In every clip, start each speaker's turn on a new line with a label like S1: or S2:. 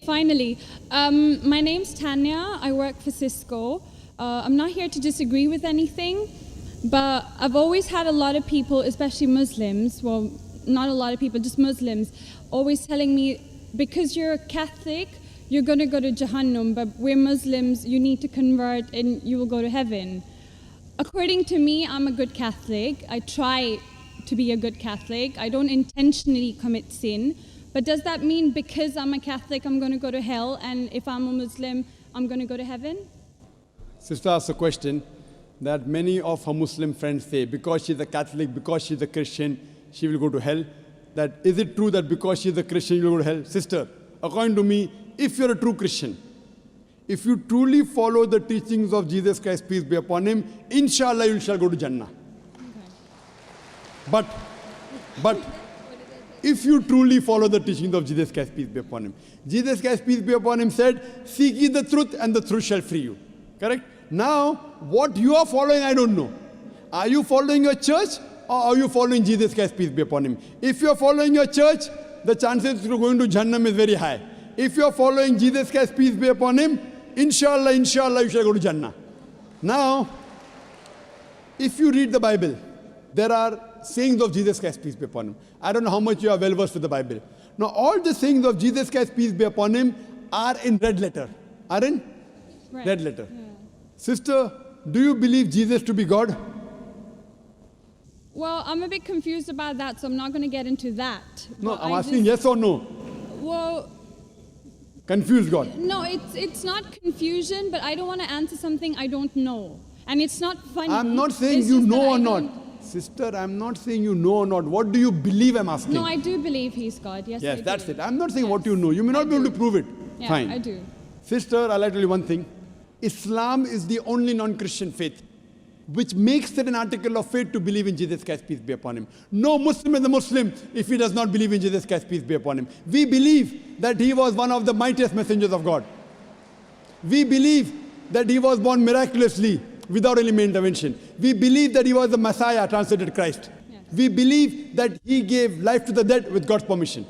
S1: Finally, my name's Tanya. I work for Cisco. I'm not here to disagree with anything, but I've always had a lot of people, especially Muslims, well, not a lot of people, just Muslims, always telling me, because you're a Catholic, you're going to go to Jahannam, but we're Muslims, you need to convert and you will go to heaven. According to me, I'm a good Catholic. I try to be a good Catholic. I don't intentionally commit sin. But does that mean because I'm a Catholic, I'm going to go to hell, and if I'm a Muslim, I'm going to go to heaven?
S2: Sister asked a question that many of her Muslim friends say, because she's a Catholic, because she's a Christian, she will go to hell. That is it true that because she's a Christian, you will go to hell? Sister, according to me, if you're a true Christian, if you truly follow the teachings of Jesus Christ, peace be upon him, inshallah you shall go to Jannah. Okay. But if you truly follow the teachings of Jesus Christ, peace be upon him, Jesus Christ, peace be upon him, said, seek ye the truth and the truth shall free you. Correct? Now, what you are following, I don't know. Are you following your church or are you following Jesus Christ, peace be upon him? If you are following your church, the chances of going to Jannah is very high. If you are following Jesus Christ, peace be upon him, inshallah, you shall go to Jannah. Now, if you read the Bible, there are sayings of Jesus Christ, peace be upon him. I don't know how much you are well versed with the Bible. Now, all the sayings of Jesus Christ, peace be upon him, are in red letter. Are in red letter. Yeah. Sister, do you believe Jesus to be God?
S1: Well, I'm a bit confused about that, so I'm not going to get into that.
S2: No, I'm asking yes or no.
S1: Well,
S2: confused God.
S1: No, it's not confusion, but I don't want to answer something I don't know. And it's not funny.
S2: I'm not saying you know or not. Sister, I'm not saying you know or not. What do you believe I'm asking?
S1: No, I do believe he's God. Yes,
S2: yes, that's it. I'm not saying what you know. You may not be able to prove it.
S1: Yeah,
S2: fine.
S1: I do.
S2: Sister, I'll tell you one thing. Islam is the only non-Christian faith which makes it an article of faith to believe in Jesus Christ, peace be upon him. No Muslim is a Muslim if he does not believe in Jesus Christ, peace be upon him. We believe that he was one of the mightiest messengers of God. We believe that he was born miraculously without any intervention. We believe that he was the Messiah, translated Christ. Yes. We believe that he gave life to the dead with God's permission.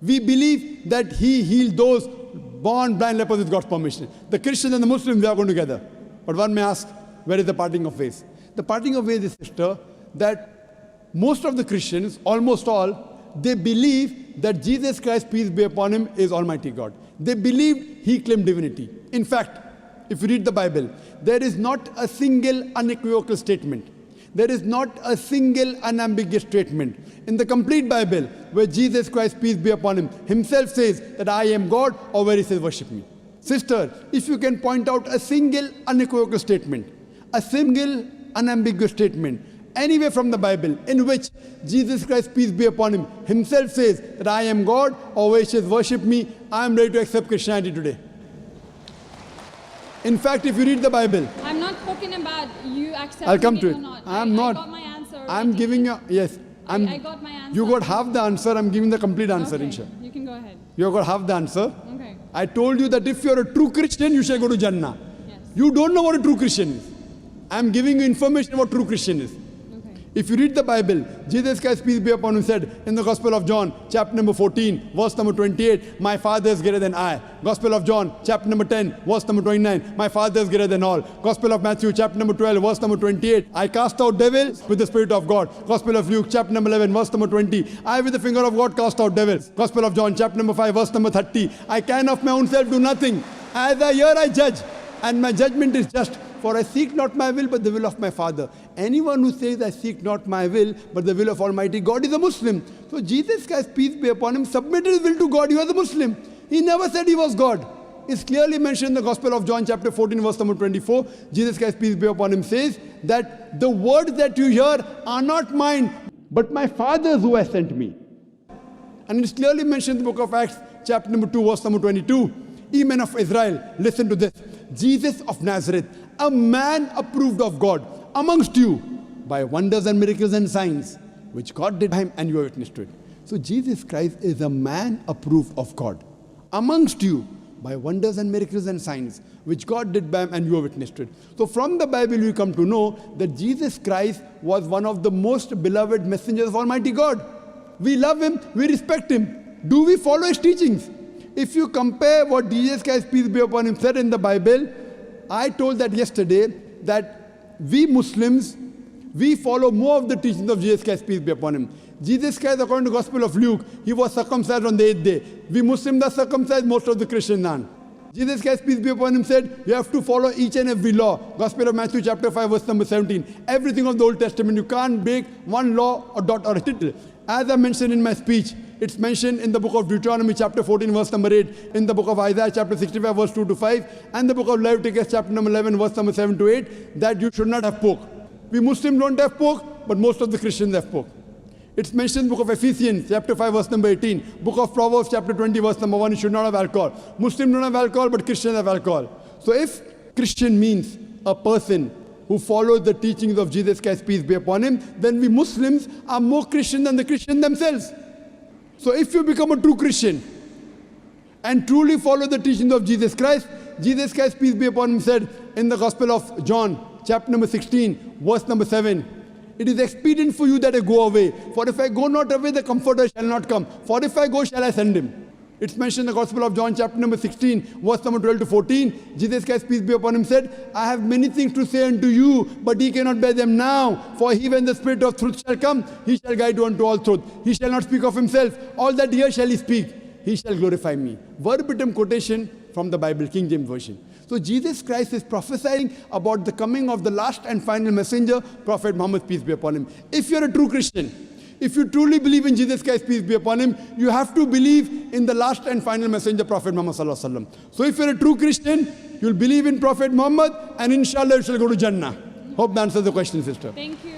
S2: We believe that he healed those born blind lepers with God's permission. The Christians and the Muslims, they are going together. But one may ask, where is the parting of ways? The parting of ways is, sister, that most of the Christians, almost all, they believe that Jesus Christ, peace be upon him, is Almighty God. They believe he claimed divinity. In fact, if you read the Bible, there is not a single unequivocal statement. There is not a single unambiguous statement in the complete Bible where Jesus Christ, peace be upon him, himself says that I am God, or where he says worship me. Sister, if you can point out a single unequivocal statement, a single unambiguous statement, anywhere from the Bible in which Jesus Christ, peace be upon him, himself says that I am God, or where he says worship me, I am ready to accept Christianity today. In fact, if you read the Bible,
S1: I'm not talking about you accepting
S2: I'll come to
S1: it
S2: it.
S1: or not.
S2: I'm not.
S1: I got my answer already.
S2: I'm giving you, yes.
S1: I got my answer.
S2: You got half the answer, I'm giving the complete answer,
S1: okay.
S2: inshallah.
S1: You can go ahead.
S2: You got half the answer.
S1: Okay.
S2: I told you that if you're a true Christian, you shall go to Jannah.
S1: Yes.
S2: You don't know what a true Christian is. I'm giving you information about true Christian is.
S1: Okay.
S2: If you read the Bible, Jesus Christ, peace be upon him, said in the Gospel of John, chapter number 14, verse number 28, my Father is greater than I. Gospel of John, chapter number 10, verse number 29, my Father is greater than all. Gospel of Matthew, chapter number 12, verse number 28, I cast out devils with the Spirit of God. Gospel of Luke, chapter number 11, verse number 20, I with the finger of God cast out devils. Gospel of John, chapter number 5, verse number 30, I can of my own self do nothing. As I hear, I judge, and my judgment is just. For I seek not my will, but the will of my Father. Anyone who says, I seek not my will, but the will of Almighty God is a Muslim. So Jesus Christ, peace be upon him, submitted his will to God. He was a Muslim. He never said he was God. It's clearly mentioned in the Gospel of John, chapter 14, verse number 24. Jesus Christ, peace be upon him, says that the words that you hear are not mine, but my Father's who has sent me. And it's clearly mentioned in the book of Acts, chapter number 2, verse number 22. Ye men of Israel, listen to this. Jesus of Nazareth, a man approved of God amongst you by wonders and miracles and signs, which God did by him, and you are witness to it. So Jesus Christ is a man approved of God amongst you by wonders and miracles and signs, which God did by him, and you are witness to it. So from the Bible we come to know that Jesus Christ was one of the most beloved messengers of Almighty God. We love him, we respect him. Do we follow his teachings? if you compare what Jesus Christ, peace be upon him, said in the Bible, I told that yesterday, that we Muslims, we follow more of the teachings of Jesus Christ, peace be upon him. Jesus Christ, according to the Gospel of Luke, he was circumcised on the 8th day. We Muslims are circumcised, most of the Christians aren't. Jesus Christ, peace be upon him, said, you have to follow each and every law. Gospel of Matthew chapter 5, verse number 17. Everything of the Old Testament, you can't break one law or dot or a tittle. As I mentioned in my speech, it's mentioned in the book of Deuteronomy chapter 14, verse number 8, in the book of Isaiah chapter 65, verse 2 to 5, and the book of Leviticus chapter number 11, verse number 7 to 8, that you should not have pork. We Muslims don't have pork, but most of the Christians have pork. It's mentioned in the book of Ephesians, chapter 5, verse number 18. Book of Proverbs, chapter 20, verse number 1, you should not have alcohol. Muslims don't have alcohol, but Christians have alcohol. So if Christian means a person who follows the teachings of Jesus Christ, peace be upon him, then we Muslims are more Christian than the Christians themselves. So if you become a true Christian and truly follow the teachings of Jesus Christ, peace be upon him, said in the Gospel of John, chapter number 16, verse number 7, it is expedient for you that I go away. For if I go not away, the Comforter shall not come. For if I go, shall I send him. It's mentioned in the Gospel of John, chapter number 16, verse number 12 to 14. Jesus Christ, peace be upon him, said, I have many things to say unto you, but ye cannot bear them now. For he, when the Spirit of truth shall come, he shall guide you unto all truth. He shall not speak of himself. All that here shall he speak. He shall glorify me. Verbatim quotation from the Bible, King James Version. So Jesus Christ is prophesying about the coming of the last and final messenger, Prophet Muhammad, peace be upon him. If you're a true Christian, if you truly believe in Jesus Christ, peace be upon him, you have to believe in the last and final messenger, Prophet Muhammad sallallahu alaihi wasallam. So if you're a true Christian, you'll believe in Prophet Muhammad, and inshallah you shall go to Jannah. Hope that answers the question, sister.
S1: Thank you.